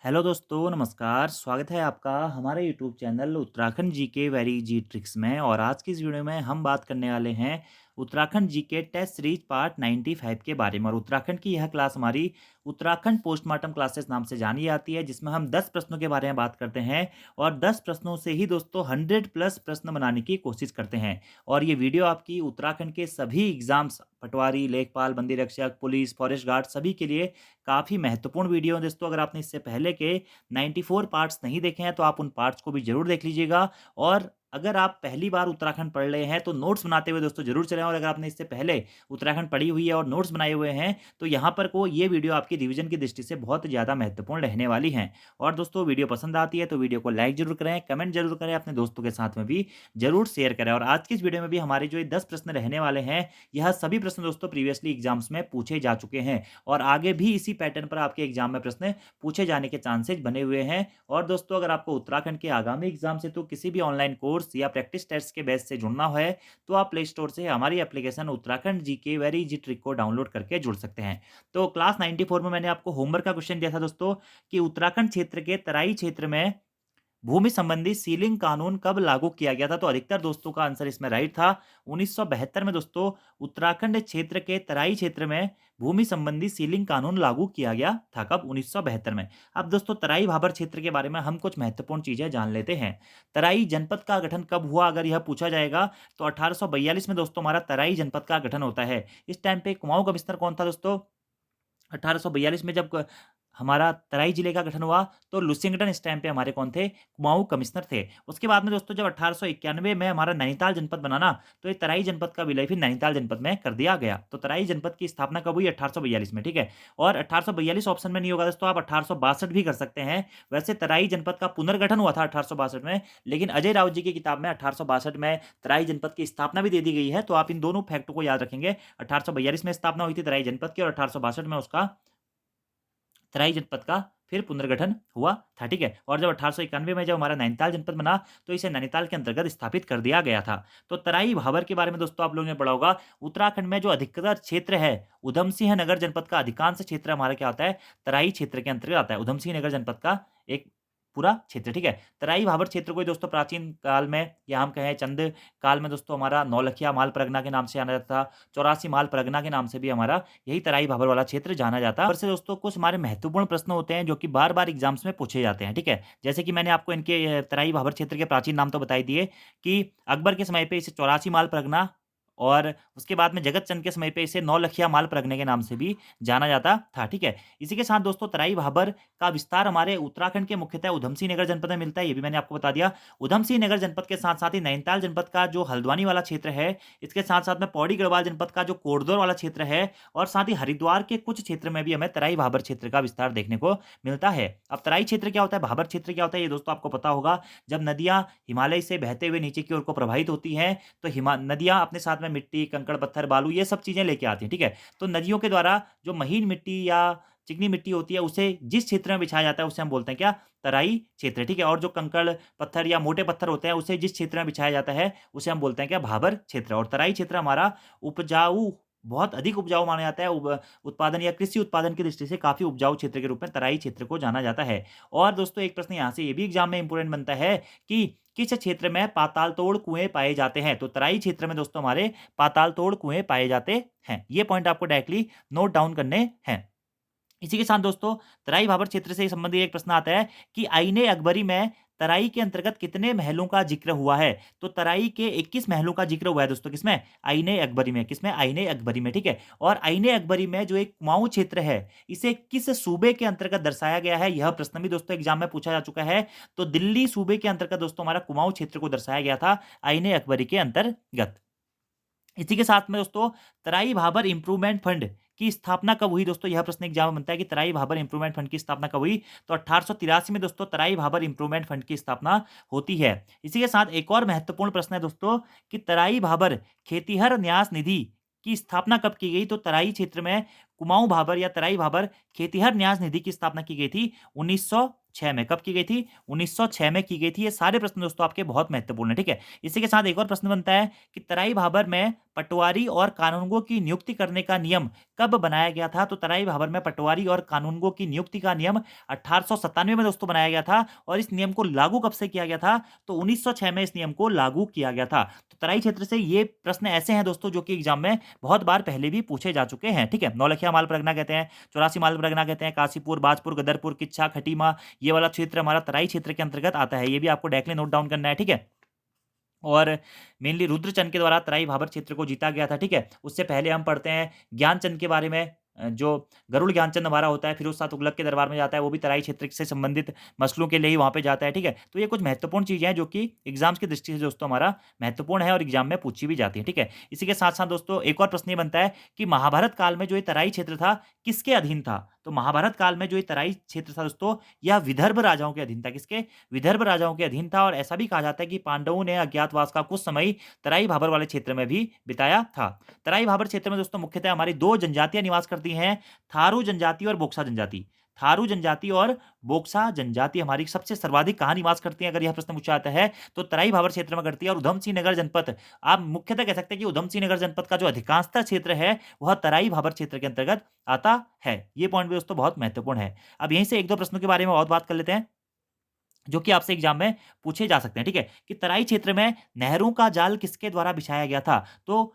Hello दोस्तों, नमस्कार। स्वागत है आपका हमारे YouTube channel Uttarakhand GK very G tricks में। और आज की इस वीडियो में हम बात करने वाले हैं Uttarakhand GK test series part 95 के बारे में। और उत्तराखंड की यह क्लास हमारी उत्तराखंड पोस्टमार्टम क्लासेस नाम से जानी जाती है, जिसमें हम 10 प्रश्नों के बारे में बात करते हैं और 10 प्रश्नों से ही दोस्तों 100 प्लस प्रश्न बनाने की कोशिश करते हैं। और ये वीडियो आपकी उत्तराखंड के सभी एग्जाम्स, पटवारी, लेखपाल, बंदी रक्षक, पुलिस, फॉरेस्ट गार्ड, सभी के लिए काफ़ी महत्वपूर्ण वीडियो है दोस्तों। अगर आपने इससे पहले के 94 पार्ट्स नहीं देखे हैं तो आप उन पार्ट्स को भी ज़रूर देख लीजिएगा। और अगर आप पहली बार उत्तराखंड पढ़ रहे हैं तो नोट्स बनाते हुए दोस्तों ज़रूर चलें। और अगर आपने इससे पहले उत्तराखंड पढ़ी हुई है और नोट्स बनाए हुए हैं तो यहाँ पर को ये वीडियो आपकी रिवीजन की दृष्टि से बहुत ज़्यादा महत्वपूर्ण रहने वाली हैं। और दोस्तों, वीडियो पसंद आती है तो वीडियो को लाइक ज़रूर करें, कमेंट ज़रूर करें, अपने दोस्तों के साथ में भी ज़रूर शेयर करें। और आज की इस वीडियो में भी हमारे जो ये 10 प्रश्न रहने वाले हैं, यह सभी प्रश्न दोस्तों प्रीवियसली एग्जाम्स में पूछे जा चुके हैं और आगे भी इसी पैटर्न पर आपके एग्जाम में प्रश्न पूछे जाने के चांसेस बने हुए हैं। और दोस्तों, अगर आपको उत्तराखंड के आगामी एग्जाम से तो किसी भी ऑनलाइन कोर्स या प्रैक्टिस टेस्ट के बेस से जुड़ना है तो आप प्ले स्टोर से हमारी एप्लीकेशन उत्तराखंड जीके वेरी जी ट्रिक को डाउनलोड करके जुड़ सकते हैं। तो क्लास 94 में मैंने आपको होमवर्क का क्वेश्चन दिया था दोस्तों कि उत्तराखंड क्षेत्र के तराई क्षेत्र में भूमि संबंधी सीलिंग कानून कब लागू किया गया था? तो अधिकतर दोस्तों का आंसर इसमें राइट था। 1972 में दोस्तों उत्तराखंड क्षेत्र के तराई क्षेत्र में भूमि संबंधी सीलिंग कानून लागू किया गया था। कब? 1972 में। अब दोस्तों, तराई भाबर क्षेत्र के बारे में हम कुछ महत्वपूर्ण चीजें जान लेते हैं। तराई जनपद का गठन कब हुआ अगर यह पूछा जाएगा तो 1842 में दोस्तों हमारा तराई जनपद का गठन होता है। इस टाइम पे कुमाऊं कमिश्नर कौन था दोस्तों? 1842 में जब हमारा तराई जिले का गठन हुआ तो लुसिंगटन इस टाइम पे हमारे कौन थे? कुमाऊं कमिश्नर थे। उसके बाद में दोस्तों जब 1891 में हमारा नैनीताल जनपद बना ना, तो ये तराई जनपद का विलय फिर नैनीताल जनपद में कर दिया गया। तो तराई जनपद की स्थापना कब हुई? 1842 में, ठीक है। और 1842 ऑप्शन में नहीं होगा दोस्तों, आप 1862 भी कर सकते हैं। वैसे तराई जनपद का पुनर्गठन हुआ था 1862 में, लेकिन अजय राउत जी की किताब में 1862 में तराई जनपद की स्थापना भी दे दी गई है। तो आप इन दोनों फैक्ट को याद रखेंगे। 1842 में स्थापना हुई थी तराई जनपद की और 1862 में उसका तराई जनपद का फिर पुनर्गठन हुआ था, ठीक है। और जब 1891 में जब हमारा नैनीताल जनपद बना तो इसे नैनीताल के अंतर्गत स्थापित कर दिया गया था। तो तराई भाबर के बारे में दोस्तों आप लोगों ने पढ़ा होगा। उत्तराखंड में जो अधिकतर क्षेत्र है, उधम सिंह नगर जनपद का अधिकांश क्षेत्र हमारा क्या होता है? तराई क्षेत्र के अंतर्गत आता है। उधम सिंह नगर जनपद का एक पूरा क्षेत्र, ठीक है। तराई भाबर क्षेत्र को ही दोस्तों प्राचीन काल में या हम कहें चंद काल में दोस्तों हमारा नौलखिया माल परगना के नाम से जाना जाता था। 84 माल परगना के नाम से भी हमारा यही तराई भाबर वाला क्षेत्र जाना जाता है। और से दोस्तों कुछ हमारे महत्वपूर्ण प्रश्न होते हैं जो कि बार-बार एग्जाम्स में पूछे जाते हैं, ठीक है। जैसे कि मैंने आपको इनके तराई भाबर क्षेत्र के प्राचीन नाम तो बता ही दिए कि अकबर के समय पे इसे 84 माल परगना और उसके बाद में जगत चंद के समय पे इसे नौलखिया माल परगने के नाम से भी जाना जाता था, ठीक है। इसी के साथ दोस्तों तराई भाबर का विस्तार हमारे उत्तराखंड के मुख्यतः उधमसिंह नगर जनपद में मिलता है, ये भी मैंने आपको बता दिया। उधमसिंह नगर जनपद के साथ-साथ ही नैनीताल जनपद का जो हल्द्वानी वाला क्षेत्र है, इसके साथ-साथ में पौड़ी गढ़वाल जनपद का जो कोटद्वार वाला क्षेत्र है और साथ ही हरिद्वार के कुछ क्षेत्र में भी हमें तराई भाबर क्षेत्र का विस्तार देखने को मिलता है। अब तराई क्षेत्र क्या होता है? भाबर क्षेत्र क्या होता है? ये दोस्तों आपको पता होगा। जब नदियाँ हिमालय से बहते हुए नीचे की ओर को प्रवाहित होती हैं, तो हिमा नदियाँ अपने साथ में मिट्टी, कंकड़, पत्थर, बालू ये सब चीज़ें लेके आती हैं, ठीक है? तो नदियों के द्वारा जो महीन मिट्टी या चिकनी मिट्टी होती है, उसे जिस क्षेत्र में बिछाया जाता है, उसे हम बोलते हैं क्या? तराई क्षेत्र, ठीक है? और जो कंकड़, पत्थर या मोटे पत्थर होते हैं, उसे जिस क्षेत्र में बिछाया जाता है, उसे हम बोलते हैं क्या? भाबर क्षेत्र। और तराई क्षेत्र हमारा उपजाऊ बहुत अधिक उपजाऊ माना जाता है। उत्पादन या कृषि उत्पादन की दृष्टि से काफ़ी उपजाऊ क्षेत्र के रूप में तराई क्षेत्र को जाना जाता है। और दोस्तों एक प्रश्न यहाँ से ये भी एग्ज़ाम में इम्पोर्टेंट बनता है कि किस क्षेत्र में पाताल तोड़ कुएँ पाए जाते हैं? तो तराई क्षेत्र में दोस्तों हमारे पाताल तोड़ कुएँ पाए जाते हैं। ये पॉइंट आपको डायरेक्टली नोट डाउन करने हैं। इसी के साथ दोस्तों तराई भाबर क्षेत्र से संबंधित एक प्रश्न आता है कि आईने अकबरी में तराई के अंतर्गत कितने महलों का जिक्र हुआ है? तो तराई के 21 महलों का जिक्र हुआ है दोस्तों, किसमें? आईने अकबरी में। किसमें? आईने अकबरी में, ठीक है। और आईने अकबरी में जो एक कुमाऊं क्षेत्र है, इसे किस सूबे के अंतर्गत दर्शाया गया है? यह प्रश्न भी दोस्तों एग्जाम में पूछा जा चुका है। तो दिल्ली सूबे के अंतर्गत दोस्तों हमारा कुमाऊं क्षेत्र को दर्शाया गया था आईने अकबरी के अंतर्गत। इसी के साथ में दोस्तों तराई भाबर इंप्रूवमेंट फंड की स्थापना कब हुई? दोस्तों यह प्रश्न एग्जाम में बनता है कि तराई भाबर इंप्रूवमेंट फंड की स्थापना कब हुई? तो 1883 में दोस्तों तराई भाबर इंप्रूवमेंट फंड की स्थापना होती है। इसी के साथ एक और महत्वपूर्ण प्रश्न है दोस्तों कि तराई भाबर खेतिहर न्यास निधि की स्थापना कब की गई? तो तराई क्षेत्र में कुमाऊं भाबर या तराई भाबर खेतिहर न्यास निधि की स्थापना की गई थी 1906 में। कब की गई थी? 1906 में की गई थी। ये सारे प्रश्न दोस्तों आपके बहुत महत्वपूर्ण है, ठीक है? इसी के साथ एक और प्रश्न बनता है कि तराई भाबर में पटवारी और कानूनगो की नियुक्ति करने का नियम कब बनाया गया था? तो तराई भाबर में पटवारी और कानूनगो की नियुक्ति का नियम 1897 में दोस्तों बनाया गया था। और इस नियम को लागू कब से किया गया था? तो 1906 में इस नियम को लागू किया गया था। तो तराई क्षेत्र से ये प्रश्न ऐसे हैं दोस्तों जो कि एग्जाम में बहुत बार पहले भी पूछे जा चुके हैं, ठीक है? नौलखिया माल परगना कहते हैं, चौरासी माल परगना कहते हैं, काशीपुर, बाजपुर, गदरपुर, किच्छा, खटीमा, ये वाला क्षेत्र हमारा तराई क्षेत्र के अंतर्गत आता है। ये भी आपको डायरेक्टली नोट डाउन करना है, ठीक है? और मेनली रुद्रचंद के द्वारा तराई भाबर क्षेत्र को जीता गया था, ठीक है? उससे पहले हम पढ़ते हैं ज्ञानचंद के बारे में, जो गरुड़ ज्ञानचंद हमारा होता है, फिरोज शाह तुगलक के दरबार में जाता है, वो भी तराई क्षेत्र से संबंधित मसलों के लिए ही वहाँ पे जाता है, ठीक है? तो ये कुछ महत्वपूर्ण चीज़ें हैं जो कि एग्जाम्स की दृष्टि से दोस्तों हमारा महत्वपूर्ण है और एग्जाम में पूछी भी जाती है, ठीक है? इसी के साथ-साथ दोस्तों एक और प्रश्न ये बनता है कि महाभारत काल में जो ये तराई क्षेत्र था, किसके अधीन था? तो महाभारत काल में जो ये तराई क्षेत्र था दोस्तों, यह विदर्भ राजाओं के अधीन था। किसके? विदर्भ राजाओं के अधीन था। और ऐसा भी कहा जाता है कि पांडवों ने अज्ञातवास का कुछ समय तराई भाबर वाले क्षेत्र में भी बिताया था। तराई भाबर क्षेत्र में दोस्तों मुख्यतः हमारी 2 जनजातियाँ निवास करती हैं, थारू जनजाति और बोक्सा जनजाति। थारू जनजाति और बोक्सा जनजाति हमारी सबसे सर्वाधिक कहाँ निवास करती हैं? अगर यह प्रश्न पूछा जाता है तो तराई भाबर क्षेत्र में करती है। और उधम सिंह नगर जनपद, आप मुख्यतः कह सकते हैं कि उधम सिंह नगर जनपद का जो अधिकांशतः क्षेत्र है वह तराई भाबर क्षेत्र के अंतर्गत आता है। ये पॉइंट भी दोस्तों बहुत महत्वपूर्ण है। अब यहीं से 1-2 प्रश्नों के बारे में और बात कर लेते हैं जो कि आपसे एग्जाम में पूछे जा सकते हैं, ठीक है? कि तराई क्षेत्र में नहरों का जाल किसके द्वारा बिछाया गया था? तो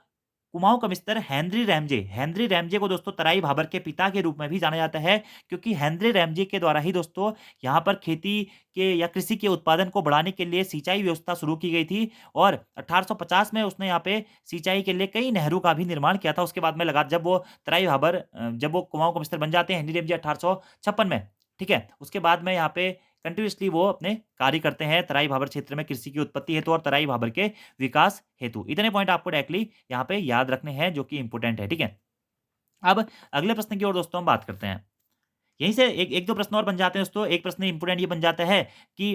कुमाऊं का मिस्टर हेनरी रैमजे को दोस्तों तराई भाबर के पिता के रूप में भी जाना जाता है, क्योंकि हेनरी रैमजे के द्वारा ही दोस्तों यहाँ पर खेती के या कृषि के उत्पादन को बढ़ाने के लिए सिंचाई व्यवस्था शुरू की गई थी। और 1850 में उसने यहाँ पे सिंचाई के लिए कई नहरों का भी निर्माण किया था। उसके बाद में लगा जब वो तराई भाबर जब वो कुमाऊं का मिस्टर बन जाते हैं हेनरी रैमजे 1856 में, ठीक है? उसके बाद में यहाँ पे कंटिन्यूअसली वो अपने कार्य करते हैं तराई भाबर क्षेत्र में कृषि की उत्पत्ति हेतु और तराई भाबर के विकास हेतु। इतने पॉइंट आपको डायरेक्टली यहाँ पे याद रखने हैं जो कि इंपॉर्टेंट है, ठीक है? अब अगले प्रश्न की ओर दोस्तों हम बात करते हैं। यहीं से एक एक दो प्रश्न और बन जाते हैं दोस्तों। एक प्रश्न इंपॉर्टेंट ये बन जाता है कि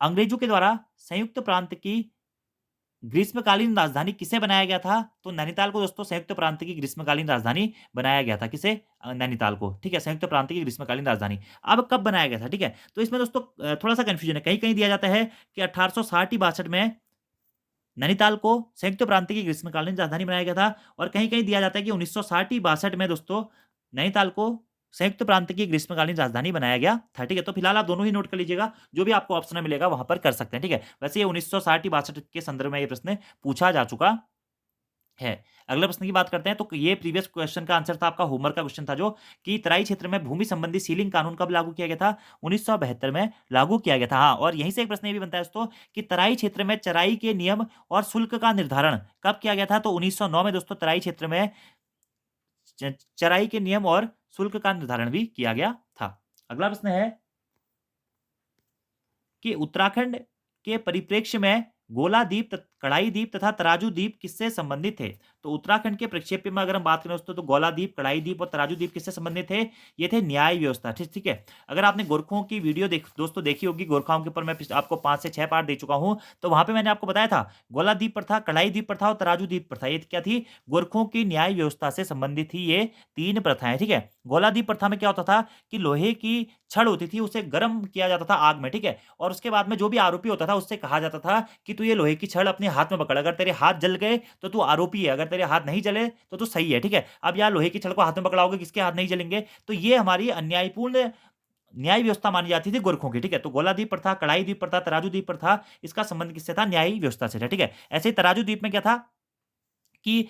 अंग्रेजों के द्वारा संयुक्त प्रांत की ग्रीष्मकालीन राजधानी किसे बनाया गया था? तो नैनीताल को दोस्तों संयुक्त प्रांत की ग्रीष्मकालीन राजधानी बनाया गया था। किसे? नैनीताल को, ठीक है? संयुक्त प्रांत की ग्रीष्मकालीन राजधानी। अब कब बनाया गया था, ठीक है? तो इसमें दोस्तों थोड़ा-सा कन्फ्यूजन है। कहीं-कहीं दिया जाता है कि 1860-62 में नैनीताल को संयुक्त प्रांत की ग्रीष्मकालीन राजधानी बनाया गया था। और कहीं-कहीं दिया जाता है कि 1960-62 में दोस्तों नैनीताल को संयुक्त प्रांत की ग्रीष्मकालीन राजधानी बनाया गया था, ठीक है? तो फिलहाल आप दोनों ही नोट कर लीजिएगा, जो भी आपको ऑप्शन में मिलेगा वहाँ पर कर सकते हैं, ठीक है? वैसे ये 1960-62 के संदर्भ में ये प्रश्न पूछा जा चुका है। अगले प्रश्न की बात करते हैं। तो ये प्रीवियस क्वेश्चन का आंसर था, आपका होमवर्क का क्वेश्चन था जो कि तराई क्षेत्र में भूमि संबंधी सीलिंग कानून कब लागू किया गया था? 1972 में लागू किया गया था। हाँ, और यहीं से एक प्रश्न ये भी बनता है दोस्तों कि तराई क्षेत्र में चराई के नियम और शुल्क का निर्धारण कब किया गया था? तो 1909 में दोस्तों तराई क्षेत्र में चराई के नियम और शुल्क का निर्धारण भी किया गया था। अगला प्रश्न है कि उत्तराखंड के परिप्रेक्ष्य में गोला द्वीप, कड़ाई द्वीप तथा तराजू द्वीप किससे संबंधित थे? तो उत्तराखंड के प्रक्षेप में अगर हम बात करें दोस्तों तो गोला द्वीप, कड़ाई द्वीप और तराजू द्वीप किससे संबंधित थे? ये थे न्याय व्यवस्था, ठीक ठीक है? अगर आपने गोरखों की वीडियो दोस्तों देखी होगी, गोरखाओं के ऊपर मैं आपको 5 से 6 पार्ट दे चुका हूँ, तो वहां पे मैंने आपको बताया था गोला द्वीप पर था, कड़ाई द्वीप पर था और तराजू द्वीप पर था। ये क्या थी? गोरखों की न्याय व्यवस्था से संबंधित थी ये 3 प्रथाएं, ठीक है? गोला द्वीप प्रथा में क्या होता था कि लोहे की छड़ होती थी, उसे गर्म किया जाता था आग में, ठीक है? और उसके बाद में जो भी आरोपी होता था उससे कहा जाता था कि तू ये लोहे की छड़ अपने हाथ में पकड़, अगर तेरे हाथ जल गए तो तू आरोपी है, अगर तेरे हाथ नहीं जले तो तू सही है, ठीक है? अब यार लोहे की छड़ को हाथ में पकड़ाओगे, किसके हाथ नहीं जलेंगे? तो ये हमारी अन्यायपूर्ण न्याय व्यवस्था मानी जाती थी गोरखों की, ठीक है? तो गोला द्वीप प्रथा, कड़ाई द्वीप प्रथा, तराजू द्वीप प्रथा, इसका संबंध किससे था? न्यायी व्यवस्था से था, ठीक है? ऐसे ही तराजू द्वीप में क्या था कि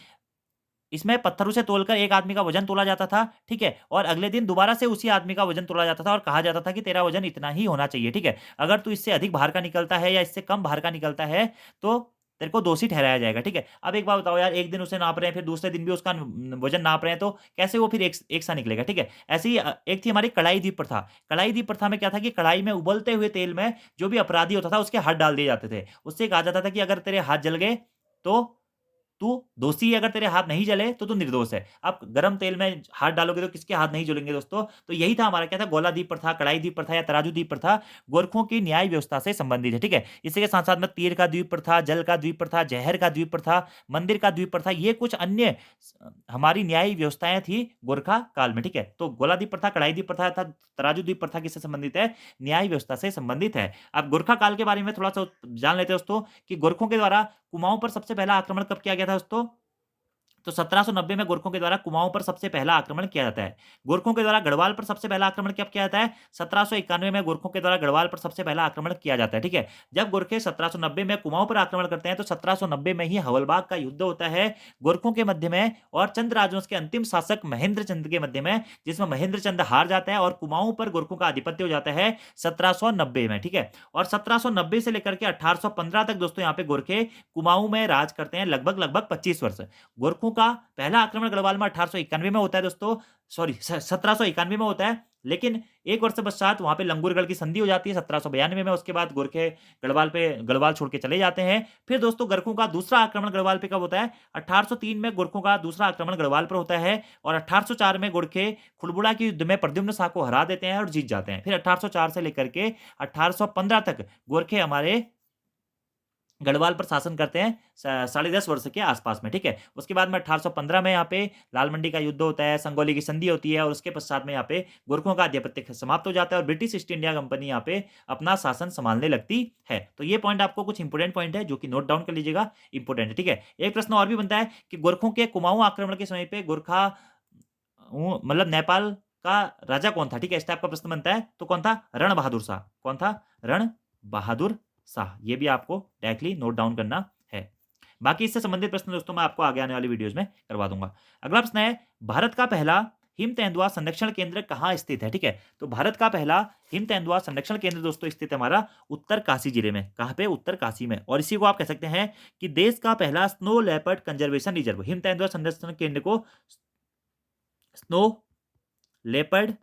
इसमें पत्थरों से तोलकर एक आदमी का वजन तोला जाता था, ठीक है? और अगले दिन दोबारा से उसी आदमी का वजन तोला जाता था और कहा जाता था कि तेरा वजन इतना ही होना चाहिए, ठीक है? अगर तू इससे अधिक भार का निकलता है या इससे कम भार का निकलता है तो तेरे को दोषी ठहराया जाएगा, ठीक है? अब एक बात बताओ यार, एक दिन उसे नाप रहे हैं, फिर दूसरे दिन भी उसका वजन नाप रहे हैं, तो कैसे वो फिर एक सा निकलेगा, ठीक है? ऐसे ही एक थी हमारी कड़ाई द्वीप प्रथा। कड़ाई द्वीप प्रथा में क्या था कि कड़ाई में उबलते हुए तेल में जो भी अपराधी होता था उसके हाथ डाल दिए जाते थे। उससे कहा जाता था कि अगर तेरे हाथ जल गए तो तू दोषी है, अगर तेरे हाथ नहीं जले तो तू निर्दोष है। आप गरम तेल में हाथ डालोगे तो किसके हाथ नहीं जलेंगे दोस्तों? तो यही था हमारा क्या था, गोलादीप प्रथा, कड़ाई दीप प्रथा या तराजू दीप प्रथा गोरखों की न्याय व्यवस्था से संबंधित है, ठीक है? इसी के साथ-साथ में तीर का द्वीप प्रथा, जल का द्वीप प्रथा, जहर का द्वीप प्रथा, मंदिर का द्वीप प्रथा, ये कुछ अन्य हमारी न्याय व्यवस्थाएँ थी गोरखा काल में, ठीक है? तो गोलादीप प्रथा, कड़ाई दीप प्रथा तथा तराजू दीप प्रथा किससे संबंधित है? न्याय व्यवस्था से संबंधित है। अब गोरखा काल के बारे में थोड़ा-सा जान लेते हैं दोस्तों कि गोरखों के द्वारा कुमाऊँ पर सबसे पहला आक्रमण कब किया गया था दोस्तों? तो 1790 में गोरखों के द्वारा कुमाऊँ पर सबसे पहला आक्रमण किया जाता है। गोरखों के द्वारा गढ़वाल पर सबसे पहला आक्रमण कब किया जाता है? 1791 में गोरखों के द्वारा गढ़वाल पर सबसे पहला आक्रमण किया जाता है, ठीक है? जब गोरखे 1790 में कुमाऊँ पर आक्रमण करते हैं तो 1790 में ही हवलबाग का युद्ध होता है गोरखों के मध्य में और चंद राजवंश के अंतिम शासक महेंद्र चंद के मध्य में, जिसमें महेंद्र चंद हार जाता है और कुमाऊँ पर गोरखों का आधिपत्य हो जाता है 1790 में, ठीक है? और 1790 से लेकर के 1815 तक दोस्तों यहाँ पे गोरखे कुमाऊँ में राज करते हैं लगभग 25 वर्ष। गोरखों का पहला आक्रमण गढ़वाल में 1891 में होता है दोस्तों, सॉरी 1791 में होता है, लेकिन 1 वर्ष पश्चात वहाँ पे लंगूरगढ़ की संधि हो जाती है 1792 में। उसके बाद गोरखे गढ़वाल छोड़ के चले जाते हैं। फिर दोस्तों गोरखों का दूसरा आक्रमण गढ़वाल पे कब होता है? 1803 में गोरखों का दूसरा आक्रमण गढ़वाल पर होता है और 1804 में गोरखे खुड़बुड़ा के युद्ध में प्रद्युम्न शाह को हरा देते हैं और जीत जाते हैं। फिर 1804 से लेकर के 1815 तक गोरखे हमारे गढ़वाल पर शासन करते हैं साढ़े 10 वर्ष के आसपास में, ठीक है? उसके बाद में 1815 में यहाँ पे लाल मंडी का युद्ध होता है, संगोली की संधि होती है और उसके पश्चात में यहाँ पे गोरखों का आधिपत्य समाप्त हो जाता है और ब्रिटिश ईस्ट इंडिया कंपनी यहाँ पे अपना शासन संभालने लगती है। तो ये पॉइंट आपको कुछ इंपोर्टेंट पॉइंट है जो कि नोट डाउन कर लीजिएगा, इंपोर्टेंट है, ठीक है? एक प्रश्न और भी बनता है कि गोरखों के कुमाऊं आक्रमण के समय पे गोरखा मतलब नेपाल का राजा कौन था, ठीक है? इस टाइप का प्रश्न बनता है तो कौन था? रण बहादुर शाह। कौन था? रण बहादुर शाह। ये भी आपको डायरेक्टली नोट डाउन करना है। बाकी इससे संबंधित प्रश्न दोस्तों मैं आपको आगे आने वाली वीडियोस में करवा दूंगा। अगला प्रश्न है, भारत का पहला हिम तेंदुआ संरक्षण केंद्र कहाँ स्थित है, ठीक है? तो भारत का पहला हिम तेंदुआ संरक्षण केंद्र दोस्तों स्थित है हमारा उत्तरकाशी जिले में। कहाँ पे? उत्तरकाशी में। और इसी को आप कह सकते हैं कि देश का पहला snow leopard conservation reserve. Him तेंदुआ संरक्षण केंद्र को स्नो लेपर्ड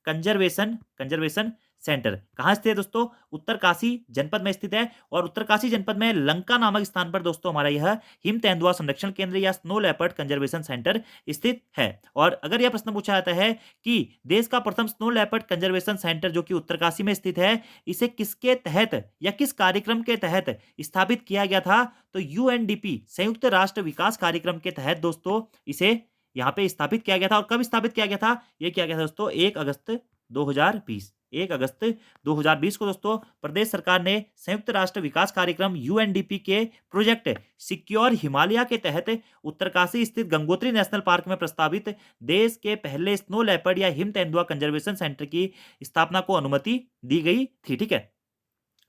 कंजर्वेशन सेंटर कहाँ स्थित है दोस्तों? उत्तरकाशी जनपद में स्थित है और उत्तरकाशी जनपद में लंका नामक स्थान पर दोस्तों हमारा यह हिम तेंदुआ संरक्षण केंद्र या स्नो लेपर्ड कंजर्वेशन सेंटर स्थित है। और अगर यह प्रश्न पूछा जाता है कि देश का प्रथम स्नो लेपर्ड कंजर्वेशन सेंटर जो कि उत्तरकाशी में स्थित है, इसे किसके तहत या किस कार्यक्रम के तहत स्थापित किया गया था? तो यूएनडीपी संयुक्त राष्ट्र विकास कार्यक्रम के तहत दोस्तों इसे यहाँ पे स्थापित किया गया था। और कब स्थापित किया गया था? ये किया गया था दोस्तों 1 अगस्त 2020। 1 अगस्त 2020 को दोस्तों प्रदेश सरकार ने संयुक्त राष्ट्र विकास कार्यक्रम यूएनडीपी के प्रोजेक्ट सिक्योर हिमालय के तहत उत्तरकाशी स्थित गंगोत्री नेशनल पार्क में प्रस्तावित देश के पहले स्नो लेपर्ड या हिम तेंदुआ कंजर्वेशन सेंटर की स्थापना को अनुमति दी गई थी, ठीक है?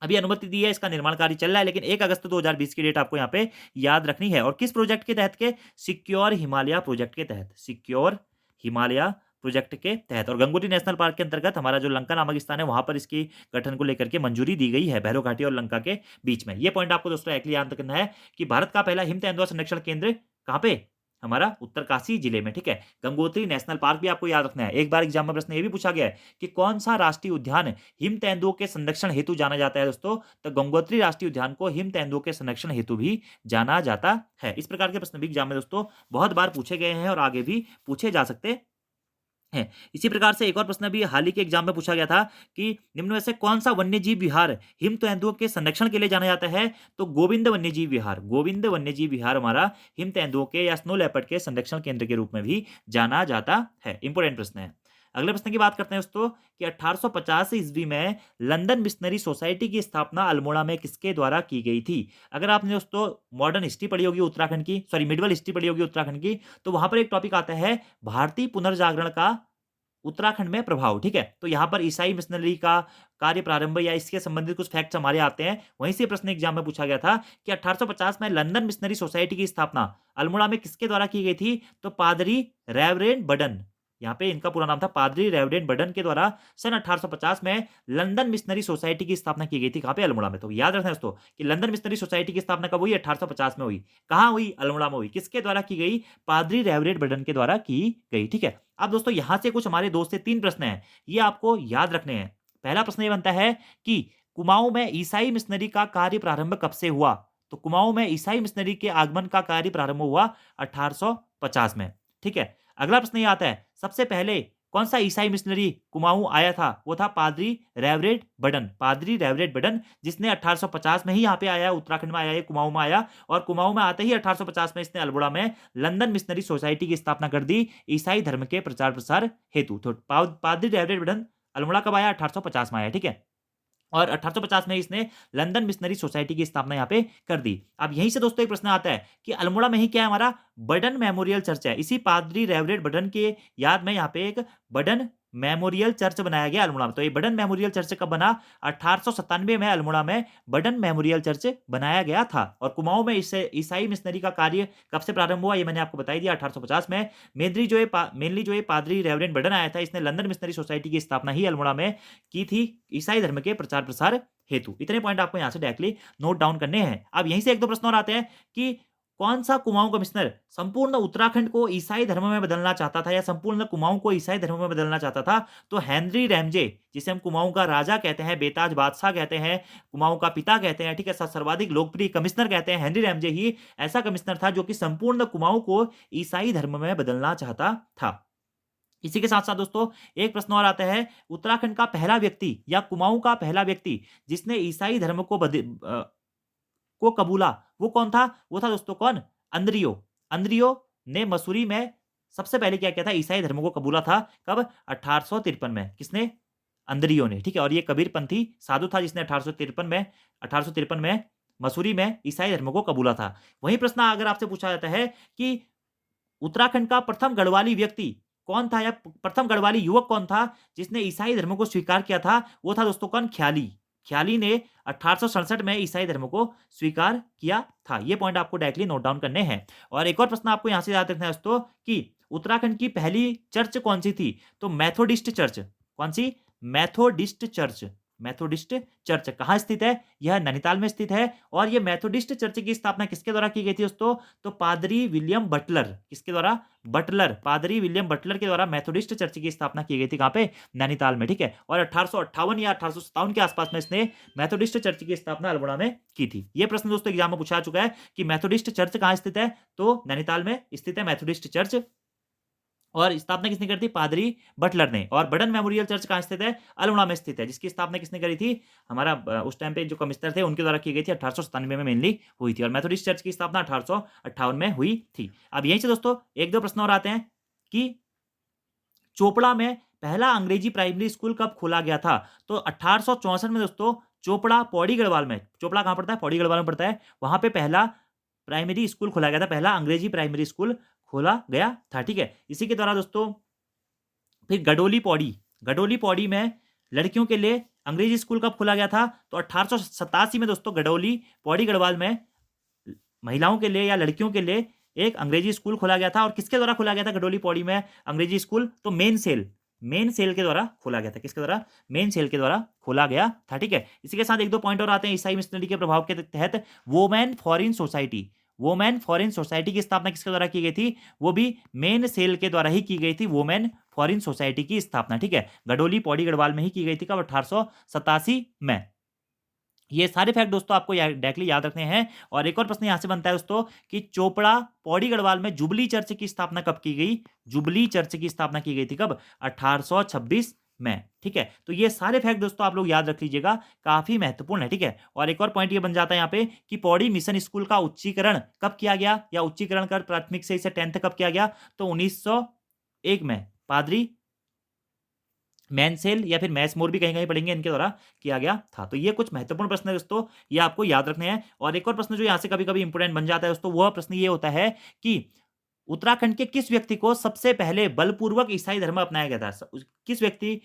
अभी अनुमति दी है, इसका निर्माण कार्य चल रहा है, लेकिन 1 अगस्त 2020 की डेट आपको यहाँ पे याद रखनी है। और किस प्रोजेक्ट के तहत के? सिक्योर हिमालय प्रोजेक्ट के तहत। सिक्योर हिमालय प्रोजेक्ट के तहत। और गंगोत्री नेशनल पार्क के अंतर्गत हमारा जो लंका नामक स्थान है वहां पर इसकी गठन को लेकर के मंजूरी दी गई है, भैरव घाटी और लंका के बीच में। ये पॉइंट आपको दोस्तों एक्चुअली याद रखना है कि भारत का पहला हिम तेंदुआ संरक्षण केंद्र कहाँ पे? हमारा उत्तरकाशी जिले में, ठीक है? गंगोत्री नेशनल पार्क भी आपको याद रखना है। एक बार एग्जाम में प्रश्न ये भी पूछा गया है कि कौन सा राष्ट्रीय उद्यान हिम तेंदुओं के संरक्षण हेतु जाना जाता है दोस्तों? तो गंगोत्री राष्ट्रीय उद्यान को हिम तेंदुओं के संरक्षण हेतु भी जाना जाता है। इस प्रकार के प्रश्न भी एग्जाम में दोस्तों बहुत बार पूछे गए हैं और आगे भी पूछे जा सकते हैं। इसी प्रकार से एक और प्रश्न भी हाल ही के एग्जाम में पूछा गया था कि निम्न में से कौन सा वन्यजीव विहार हिम तेंदुओं के संरक्षण के लिए जाना जाता है? तो गोविंद वन्यजीव विहार। गोविंद वन्यजीव विहार हमारा हिम तेंदुओं के या स्नो लेपर्ड के संरक्षण केंद्र के रूप में भी जाना जाता है। इंपोर्टेंट प्रश्न है। अगले प्रश्न की बात करते हैं दोस्तों कि 1850 ईस्वी में लंदन मिशनरी सोसाइटी की स्थापना अल्मोड़ा में किसके द्वारा की गई थी? अगर आपने दोस्तों मॉडर्न हिस्ट्री पढ़ी होगी उत्तराखंड की, सॉरी मिडवल हिस्ट्री पढ़ी होगी उत्तराखंड की, तो वहां पर एक टॉपिक आता है भारतीय पुनर्जागरण का उत्तराखंड में प्रभाव, ठीक है? तो यहाँ पर ईसाई मिशनरी का कार्य प्रारंभ या इसके संबंधित कुछ फैक्ट्स हमारे आते हैं। वहीं से प्रश्न एग्जाम में पूछा गया था कि 1850 में लंदन मिशनरी सोसाइटी की स्थापना अल्मोड़ा में किसके द्वारा की गई थी? तो पादरी रेवरेंड बर्डन, यहाँ पे इनका पूरा नाम था पादरी रेवरेंड बर्डन के द्वारा सन 1850 में लंदन मिशनरी सोसाइटी की स्थापना की गई थी। कहाँ पे? अल्मोड़ा में। तो याद रखना दोस्तों कि लंदन मिशनरी सोसाइटी की स्थापना कब हुई? 1850 में हुई। कहाँ हुई? अल्मोड़ा में हुई। किसके द्वारा की गई? पादरी रेवरेंड बर्डन के द्वारा की गई, ठीक है? अब दोस्तों यहां से कुछ हमारे 2 से 3 प्रश्न हैं, ये आपको याद रखने हैं। पहला प्रश्न ये बनता है कि कुमाऊं में ईसाई मिशनरी का कार्य प्रारंभ कब से हुआ? तो कुमाऊं में ईसाई मिशनरी के आगमन का कार्य प्रारंभ हुआ 1850 में। ठीक है, अगला प्रश्न ये आता है, सबसे पहले कौन सा ईसाई मिशनरी कुमाऊं आया था? वो था पादरी रेवरेड बडन। पादरी रेवरेड बडन, जिसने 1850 में ही यहाँ पे आया, उत्तराखंड में आया, ये कुमाऊं में आया, और कुमाऊं में आते ही 1850 में इसने अल्मोड़ा में लंदन मिशनरी सोसाइटी की स्थापना कर दी ईसाई धर्म के प्रचार प्रसार हेतु। तो पादरी रेवरेड बडन अल्मोड़ा कब आया? 1850 में आया। ठीक है, और 1850 में इसने लंदन मिशनरी सोसाइटी की स्थापना यहाँ पे कर दी। अब यहीं से दोस्तों एक प्रश्न आता है कि अल्मोड़ा में ही क्या है हमारा? बडन मेमोरियल चर्च है। इसी पादरी रेवरेड बडन के याद में यहाँ पे एक बडन मेमोरियल चर्च बनाया गया अल्मोड़ा में। तो ये बडन मेमोरियल चर्च कब बना? 1897 में अल्मोड़ा में बडन मेमोरियल चर्च बनाया गया था। और कुमाऊं में इससे ईसाई मिशनरी का कार्य कब से प्रारंभ हुआ? ये मैंने आपको बता ही दिया, 1850 में। मेनली जो है पादरी रेवरेड बडन आया था, इसने लंदन मिशनरी सोसाइटी की स्थापना ही अल्मोड़ा में की थी ईसाई धर्म के प्रचार प्रसार हेतु। इतने पॉइंट आपको यहां से डायरेक्टली नोट डाउन करने हैं। अब यहीं से एक दो प्रश्न और आते हैं कि कौन सा कुमाऊं कमिश्नर संपूर्ण उत्तराखंड को ईसाई धर्म में बदलना चाहता था, या संपूर्ण कुमाऊं को ईसाई धर्म में बदलना चाहता था? तो हेनरी रैमजे, जिसे हम कुमाऊं का राजा कहते हैं, बेताज बादशाह कहते हैं, कुमाऊं का पिता कहते हैं, ठीक है, सर्वाधिक लोकप्रिय कमिश्नर कहते हैं, हेनरी रैमजे ही ऐसा कमिश्नर था जो कि संपूर्ण कुमाऊं को ईसाई धर्म में बदलना चाहता था। इसी के साथ साथ दोस्तों एक प्रश्न और आता है, उत्तराखंड का पहला व्यक्ति या कुमाऊं का पहला व्यक्ति जिसने ईसाई धर्म को कबूला, वो कौन था? वो था दोस्तों कौन? अंद्रियो। अंद्रियो ने मसूरी में सबसे पहले क्या किया था? ईसाई धर्म को कबूला था। कब? 1853 में। किसने? अंद्रियो ने। ठीक है, और ये कबीरपंथी साधु था जिसने 1853 में मसूरी में ईसाई धर्म को कबूला था। वही प्रश्न अगर आपसे पूछा जाता है कि उत्तराखंड का प्रथम गढ़वाली व्यक्ति कौन था, या प्रथम गढ़वाली युवक कौन था जिसने ईसाई धर्म को स्वीकार किया था? वो था दोस्तों कौन? ख्याली। ख्याली ने 1867 में ईसाई धर्म को स्वीकार किया था। ये पॉइंट आपको डायरेक्टली नोट डाउन करने हैं। और एक और प्रश्न आपको यहां से याद रखना है दोस्तों कि उत्तराखंड की पहली चर्च कौन सी थी? तो मैथोडिस्ट चर्च। कौन सी? Methodist church. मैथोडिस्ट चर्च कहाँ स्थित है? यह नैनीताल में स्थित है। और यह मैथोडिस्ट चर्च की स्थापना किसके द्वारा की गई थी दोस्तों? तो पादरी विलियम बटलर। किसके द्वारा? बटलर। पादरी विलियम बटलर के द्वारा मैथोडिस्ट चर्च की स्थापना की गई थी। कहाँ पे? नैनीताल में। ठीक है, और 1858 या 1857 के आसपास में इसने मैथोडिस्ट चर्च की स्थापना अल्मोड़ा में की थी। यह प्रश्न दोस्तों एग्जाम में पूछा चुका है कि मैथोडिस्ट चर्च कहाँ स्थित है? तो नैनीताल में स्थित है मैथोडिस्ट चर्च, और स्थापना किसने करी थी? पादरी बटलर ने। और बडन मेमोरियल चर्च कहाँ स्थित है? अल्मोड़ा में स्थित है, जिसकी स्थापना किसने करी थी? हमारा उस टाइम पे जो कमिश्नर थे उनके द्वारा की गई थी, 1897 में मेनली हुई थी। और मेथोडिस्ट चर्च की स्थापना 1858 में हुई थी। अब यहीं से दोस्तों एक दो प्रश्न और आते हैं कि चोपड़ा में पहला अंग्रेजी प्राइमरी स्कूल कब खोला गया था? तो 1864 में दोस्तों चोपड़ा पौड़ी गढ़वाल में, चोपड़ा कहाँ पड़ता है? पौड़ी गढ़वाल में पड़ता है, वहां पे पहला प्राइमरी स्कूल खोला गया था, पहला अंग्रेजी प्राइमरी स्कूल खोला गया था। ठीक है, इसी के द्वारा दोस्तों फिर गडोली पौड़ी में लड़कियों के लिए अंग्रेजी स्कूल कब खोला गया था? तो 1887 में दोस्तों गडोली पौड़ी गढ़वाल में महिलाओं के लिए या लड़कियों के लिए एक अंग्रेजी स्कूल खोला गया था। और किसके द्वारा खोला गया था गडोली पौड़ी में अंग्रेजी स्कूल? तो मेन सेल के द्वारा खोला गया था। किसके द्वारा? मेन सेल के द्वारा खोला गया था। ठीक है, इसी के साथ एक दो पॉइंट और आते हैं। ईसाई मिशनरी के प्रभाव के तहत वोमेन फॉरेन सोसाइटी की स्थापना किसके द्वारा की गई थी? वो भी मेन सेल के द्वारा ही की गई थी, वोमेन फॉरेन सोसाइटी की स्थापना। ठीक है, गडोली पौड़ी गढ़वाल में ही की गई थी। कब? 1887 में। ये सारे फैक्ट दोस्तों आपको डायरेक्टली याद रखने हैं। और एक और प्रश्न यहां से बनता है दोस्तों कि चोपड़ा पौड़ी गढ़वाल में जुबली चर्च की स्थापना कब की गई? जुबली चर्च की स्थापना की गई थी कब? 1826 में। ठीक है, तो ये सारे फैक्ट दोस्तों आप लोग याद रख लीजिएगा, काफी महत्वपूर्ण है। ठीक है, और एक और पॉइंट ये बन जाता है यहाँ पे कि पौड़ी मिशन स्कूल का उच्चीकरण कब किया गया, या उच्चीकरण कर प्राथमिक से इसे 10th कब किया गया? तो 1901 में पादरी मैनसेल या फिर मैसमोर भी कहीं कहीं पढ़ेंगे, इनके द्वारा किया गया था। तो ये कुछ महत्वपूर्ण प्रश्न है दोस्तों, ये आपको याद रखने हैं। और एक और प्रश्न जो यहाँ से कभी कभी इंपोर्टेंट बन जाता है दोस्तों, वह प्रश्न ये होता है कि उत्तराखंड के किस व्यक्ति को सबसे पहले बलपूर्वक ईसाई धर्म अपनाया गया था? किस व्यक्ति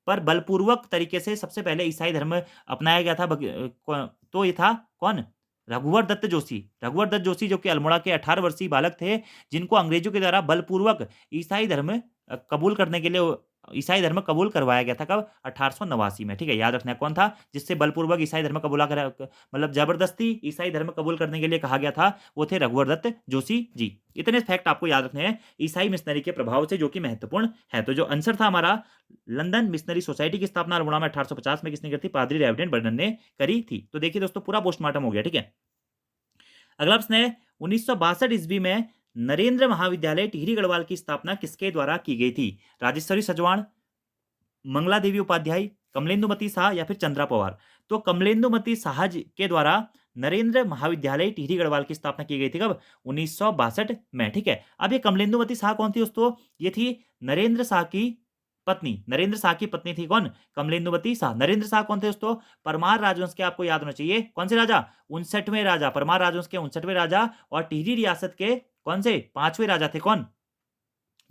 पर बलपूर्वक तरीके से सबसे पहले ईसाई धर्म अपनाया गया था? तो ये था कौन? रघुवर दत्त जोशी। रघुवर दत्त जोशी जो कि अल्मोड़ा के 18 वर्षीय बालक थे, जिनको अंग्रेजों के द्वारा बलपूर्वक ईसाई धर्म कबूल करने के लिए ईसाई धर्म कबूल करवाया गया था। कब? 1889 में। ठीक है, याद रखना है कौन था जिससे बलपूर्वक ईसाई धर्म कबूला करा, मतलब जबरदस्ती ईसाई धर्म कबूल करने के लिए कहा गया था, वो थे रघुवर दत्त जोशी जी। इतने फैक्ट आपको याद रखने हैं ईसाई मिशनरी के प्रभाव से, जो कि महत्वपूर्ण है। तो जो आंसर था हमारा, लंदन मिशनरी सोसाइटी की स्थापना अल्मोड़ा में 1850 में किसने करी थी? पादरी रेवरेंड बर्नन ने करी थी। तो देखिए दोस्तों पूरा पोस्टमार्टम हो गया। ठीक है, अगला प्रश्न है 1962 ईस्वी में नरेंद्र महाविद्यालय टिहरी गढ़वाल की स्थापना किसके द्वारा की गई थी? राजेश्वरी सजवाण, मंगला देवी उपाध्याय, कमलेंदुमती शाह या फिर चंद्रा पवार। तो कमलेंदुमती शाह जी के द्वारा नरेंद्र महाविद्यालय टिहरी गढ़वाल की स्थापना की गई थी कब? 1962 में। ठीक है। अब ये कमलेंदुमती शाह कौन थी दोस्तों? ये थी नरेंद्र शाह की पत्नी। नरेंद्र शाह की पत्नी थी कौन? कमलेंदुमती शाह। नरेंद्र शाह कौन थे दोस्तों? परमार राजवंश के, आपको याद होना चाहिए कौन से राजा? 59वें राजा, परमार राजवंश के 59वें राजा। और टिहरी रियासत के कौन से 5वें राजा थे? कौन?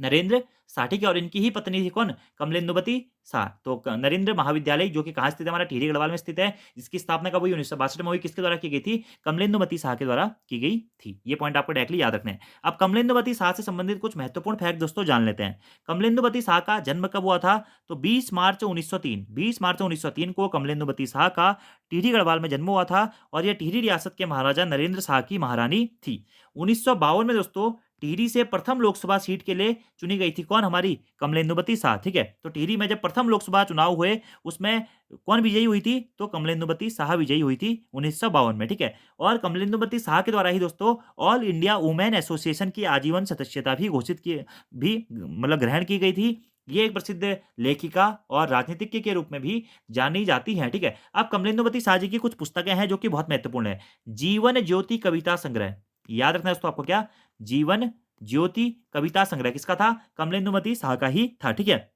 नरेंद्र शाह। ठीक है। और इनकी ही पत्नी थी कौन? कमलेंदुमती शाह। तो नरेंद्र महाविद्यालय जो कि कहाँ स्थित है? हमारा टिहरी गढ़वाल में स्थित है। जिसकी स्थापना कब हुई? 1962 में हुई। किसके द्वारा की गई थी? कमलेंदुमती शाह के द्वारा की गई थी। ये पॉइंट आपको डायरेक्टली याद रखना है। अब कमलेंदुमती शाह से संबंधित कुछ महत्वपूर्ण फैक्ट दोस्तों जान लेते हैं। कमलेंदुमती शाह का जन्म कब हुआ था? तो 20 मार्च 1903, 20 मार्च 1903 को कमलेंदुमती शाह का टिहरी गढ़वाल में जन्म हुआ था। और यह टिहरी रियासत के महाराजा नरेंद्र शाह की महारानी थी। 1952 में दोस्तों टिहरी से प्रथम लोकसभा सीट के लिए चुनी गई थी कौन? हमारी कमलेंदुमती शाह। ठीक है। तो टिहरी में जब प्रथम लोकसभा चुनाव हुए उसमें कौन विजयी हुई थी? तो कमलेंदुमती शाह विजयी हुई थी 1952 में। ठीक है। और कमलेंदुमती शाह के द्वारा ही दोस्तों ऑल इंडिया वुमेन एसोसिएशन की आजीवन सदस्यता भी घोषित की, भी मतलब ग्रहण की गई थी। ये एक प्रसिद्ध लेखिका और राजनीतिज्ञ के रूप में भी जानी जाती हैं। ठीक है। अब कमलेंदुमती शाह जी की कुछ पुस्तकें हैं जो कि बहुत महत्वपूर्ण है। जीवन ज्योति कविता संग्रह, याद रखना है दोस्तों आपको क्या? जीवन ज्योति कविता संग्रह किसका था? कमलेंदुमती शाह का ही था। ठीक है।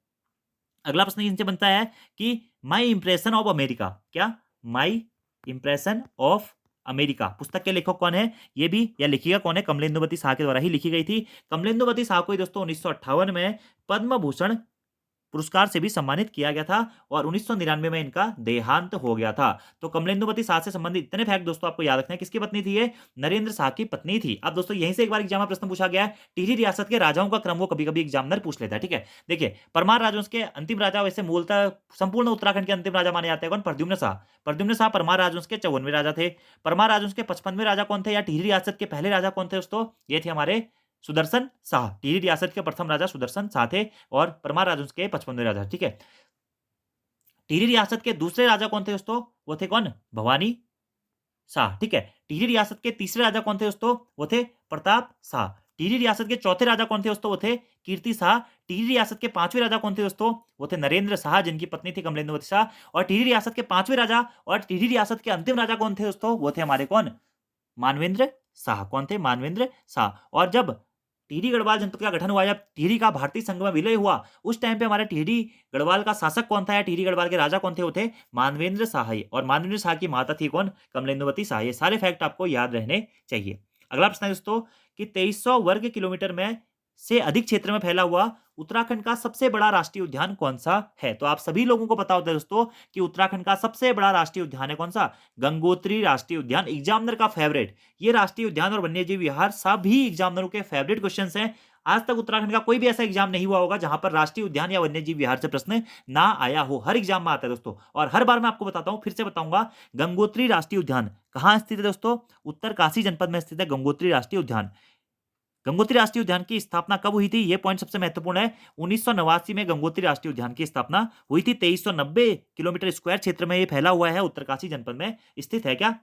अगला प्रश्न इनसे बनता है कि माई इंप्रेशन ऑफ अमेरिका, क्या? माई इंप्रेशन ऑफ अमेरिका पुस्तक के लेखक कौन है? ये भी, या लेखिका कौन है? कमलेंदुमती शाह के द्वारा ही लिखी गई थी। कमलेंदुमती शाह को ही दोस्तों 1958 में पद्म भूषण पुरस्कार से भी सम्मानित किया गया था। और 1999 में इनका देहांत हो गया था। तो कमलेंदुमती शाह से संबंधित इतने फैक्ट दोस्तों आपको याद रखना है। किसकी पत्नी थी ये? नरेंद्र शाह की पत्नी थी। अब दोस्तों यहीं से एक बार एग्जाम में प्रश्न पूछा गया है, टिहरी रियासत के राजाओं का क्रम वो कभी-कभी एग्जामिनर पूछ लेता है। ठीक है। देखिए, परमार राजवंश के अंतिम राजा, वैसे मूलतः संपूर्ण उत्तराखंड के अंतिम राजा माने जाते हैं कौन? प्रद्युम्न शाह। प्रद्युम्न शाह परमार राजवंश के 54वें राजा थे। परमार राजवंश के 55वें राजा कौन थे? या टिहरी रियासत के पहले राजा कौन थे दोस्तों? ये थे हमारे सुदर्शन शाह। टिहरी रियासत के प्रथम राजा सुदर्शन शाह थे। और परमार राजवंश के 55वें राजा। ठीक है। टिहरी रियासत के दूसरे राजा कौन थे दोस्तों? वो थे कौन? भवानी शाह। ठीक है। टिहरी रियासत के तीसरे राजा कौन थे दोस्तों? वो थे प्रताप शाह। टिहरी रियासत के चौथे राजा कौन थे दोस्तों? वो थे कीर्ति शाह। टिहरी रियासत के पांचवें राजा कौन थे दोस्तों? वो थे नरेंद्र शाह, जिनकी पत्नी थी कमलेंदुवती शाह। और टिहरी रियासत के पांचवें राजा और टिहरी रियासत के अंतिम राजा कौन थे दोस्तों? वो थे हमारे कौन? मानवेंद्र शाह। कौन थे? मानवेंद्र शाह। और जब टिहरी गढ़वाल जनपद का गठन हुआ, जब टिहरी का भारतीय संघ में विलय हुआ, उस टाइम पे हमारे टिहरी गढ़वाल का शासक कौन था या टिहरी गढ़वाल के राजा कौन थे? वो थे मानवेंद्र शाह ही। और मानवेंद्र शाह की माता थी कौन? कमलेंदुवती शाह। ये सारे फैक्ट आपको याद रहने चाहिए। अगला प्रश्न है दोस्तों कि 2300 वर्ग किलोमीटर में से अधिक क्षेत्र में फैला हुआ उत्तराखंड का सबसे बड़ा राष्ट्रीय उद्यान कौन सा है? तो आप सभी लोगों को पता होता है दोस्तों कि उत्तराखंड का सबसे बड़ा राष्ट्रीय उद्यान है कौन सा? गंगोत्री राष्ट्रीय उद्यान। एग्जामिनर का फेवरेट ये राष्ट्रीय उद्यान और वन्यजीव विहार सभी एग्जामिनरों के फेवरेट क्वेश्चंस हैं। आज तक उत्तराखंड का कोई भी ऐसा एग्जाम नहीं हुआ होगा जहां पर राष्ट्रीय उद्यान या वन्यजीव विहार से प्रश्न ना आया हो। हर एग्जाम में आता है दोस्तों। और हर बार मैं आपको बताता हूं, फिर से बताऊंगा, गंगोत्री राष्ट्रीय उद्यान कहां स्थित है दोस्तों? उत्तरकाशी जनपद में स्थित है गंगोत्री राष्ट्रीय उद्यान। गंगोत्री राष्ट्रीय उद्यान की स्थापना कब हुई थी? ये पॉइंट सबसे महत्वपूर्ण है। 1989 में गंगोत्री राष्ट्रीय उद्यान की स्थापना हुई थी। 2390 किलोमीटर स्क्वायर क्षेत्र में ये फैला हुआ है, उत्तरकाशी जनपद में स्थित है क्या?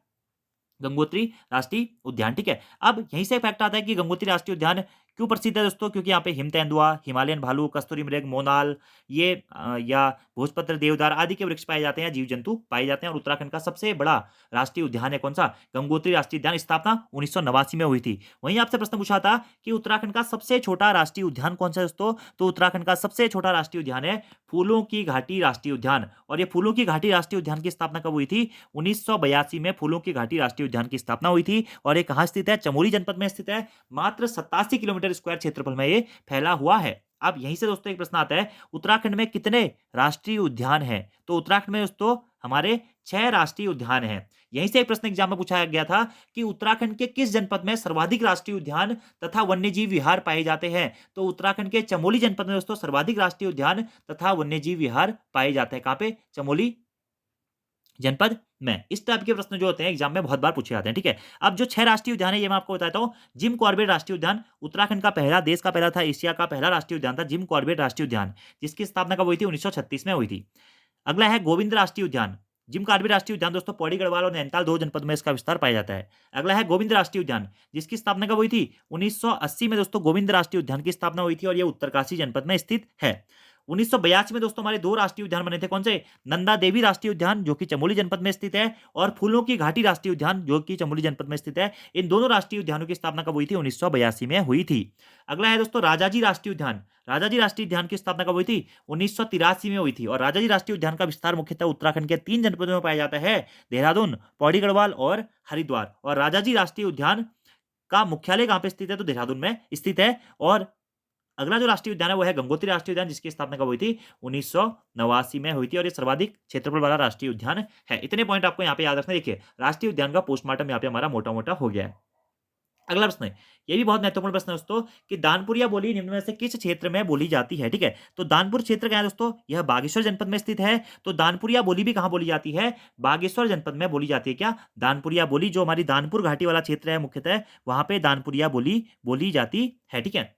गंगोत्री राष्ट्रीय उद्यान। ठीक है। अब यहीं से फैक्ट आता है कि गंगोत्री राष्ट्रीय उद्यान क्यों प्रसिद्ध है दोस्तों? क्योंकि यहाँ पे हिम तेंदुआ, हिमालयन भालू, कस्तूरी मृग, मोनाल, ये या भोजपत्र, देवदार आदि के वृक्ष पाए जाते हैं, जीव जंतु पाए जाते हैं। और उत्तराखंड का सबसे बड़ा राष्ट्रीय उद्यान है कौन सा? गंगोत्री राष्ट्रीय उद्यान। स्थापना 1989 में हुई थी। वहीं आपसे प्रश्न पूछा था कि उत्तराखंड का सबसे छोटा राष्ट्रीय उद्यान कौन सा है दोस्तों? तो उत्तराखंड का सबसे छोटा राष्ट्रीय उद्यान है फूलों की घाटी राष्ट्रीय उद्यान। और ये फूलों की घाटी राष्ट्रीय उद्यान की स्थापना कब हुई थी? 1982 में फूलों की घाटी राष्ट्रीय उद्यान की स्थापना हुई थी। और ये कहां स्थित है? चमोली जनपद में स्थित है। मात्र 87 किलोमीटर स्क्वायर क्षेत्रफल में ये फैला हुआ है। अब यहीं से दोस्तों एक प्रश्न आता है, उत्तराखंड में कितने राष्ट्रीय उद्यान हैं? तो उत्तराखंड में दोस्तों हमारे 6 राष्ट्रीय उद्यान हैं। यहीं से एक प्रश्न एग्जाम में पूछा गया था कि उत्तराखंड के किस जनपद में सर्वाधिक राष्ट्रीय उद्यान तथा वन्यजीव विहार पाए जाते हैं? तो उत्तराखंड के चमोली जनपद में दोस्तों सर्वाधिक राष्ट्रीय उद्यान तथा वन्यजीव विहार पाए जाते हैं। कहां पे? चमोली जनपद में। इस टाइप के प्रश्न जो होते हैं एग्जाम में बहुत बार पूछे जाते हैं। ठीक है। अब जो 6 राष्ट्रीय उद्यान है ये मैं आपको बताता हूं। जिम कॉर्बेट राष्ट्रीय उद्यान उत्तराखंड का पहला, देश का पहला था, एशिया का पहला राष्ट्रीय उद्यान था जिम कॉर्बेट राष्ट्रीय उद्यान, जिसकी स्थापना कब हुई थी? 1936 में हुई थी। अगला है गोविंद राष्ट्रीय उद्यान। जिम कार्बेट राष्ट्रीय उद्यान दोस्तों पौड़ी गढ़वाल और नैनीताल 2 जनपद में इसका विस्तार पाया जाता है। अगला है गोविंद राष्ट्रीय उद्यान, जिसकी स्थापना कब हुई थी? 1980 में दोस्तों गोविंद राष्ट्रीय उद्यान की स्थापना हुई थी और ये उत्तरकाशी जनपद में स्थित है। 1982 में दोस्तों हमारे 2 राष्ट्रीय उद्यान बने थे, कौन से? नंदा देवी राष्ट्रीय उद्यान जो कि चमोली जनपद में स्थित है और फूलों की घाटी राष्ट्रीय उद्यान जो कि चमोली जनपद में स्थित है। इन दोनों राष्ट्रीय उद्यानों की स्थापना कब हुई थी? 1982 में हुई थी। अगला है दोस्तों राजाजी राष्ट्रीय उद्यान। राजाजी राष्ट्रीय उद्यान की स्थापना कब हुई थी? 1983 में हुई थी और राजाजी राष्ट्रीय उद्यान का विस्तार मुख्यतः उत्तराखंड के 3 जनपदों में पाया जाता है, देहरादून, पौड़ी गढ़वाल और हरिद्वार। और राजाजी राष्ट्रीय उद्यान का मुख्यालय कहाँ पे स्थित है? तो देहरादून में स्थित है। और अगला जो राष्ट्रीय उद्यान है वो है गंगोत्री राष्ट्रीय उद्यान, जिसकी स्थापना कब हुई थी? 1989 में हुई थी और ये सर्वाधिक क्षेत्रफल वाला राष्ट्रीय उद्यान है। इतने पॉइंट आपको यहाँ पे याद रखना। देखिए राष्ट्रीय उद्यान का पोस्टमार्टम यहाँ पे हमारा मोटा-मोटा हो गया है। अगला प्रश्न है, ये भी बहुत महत्वपूर्ण प्रश्न है दोस्तों कि दानपुरिया बोली निम्न में से किस क्षेत्र में बोली जाती है? ठीक है, तो दानपुर क्षेत्र क्या है दोस्तों? यह बागेश्वर जनपद में स्थित है। तो दानपुरिया बोली भी कहाँ बोली जाती है? बागेश्वर जनपद में बोली जाती है। क्या? दानपुरिया बोली जो हमारी दानपुर घाटी वाला क्षेत्र है मुख्यतः, वहां पे दानपुरिया बोली बोली जाती है। ठीक है,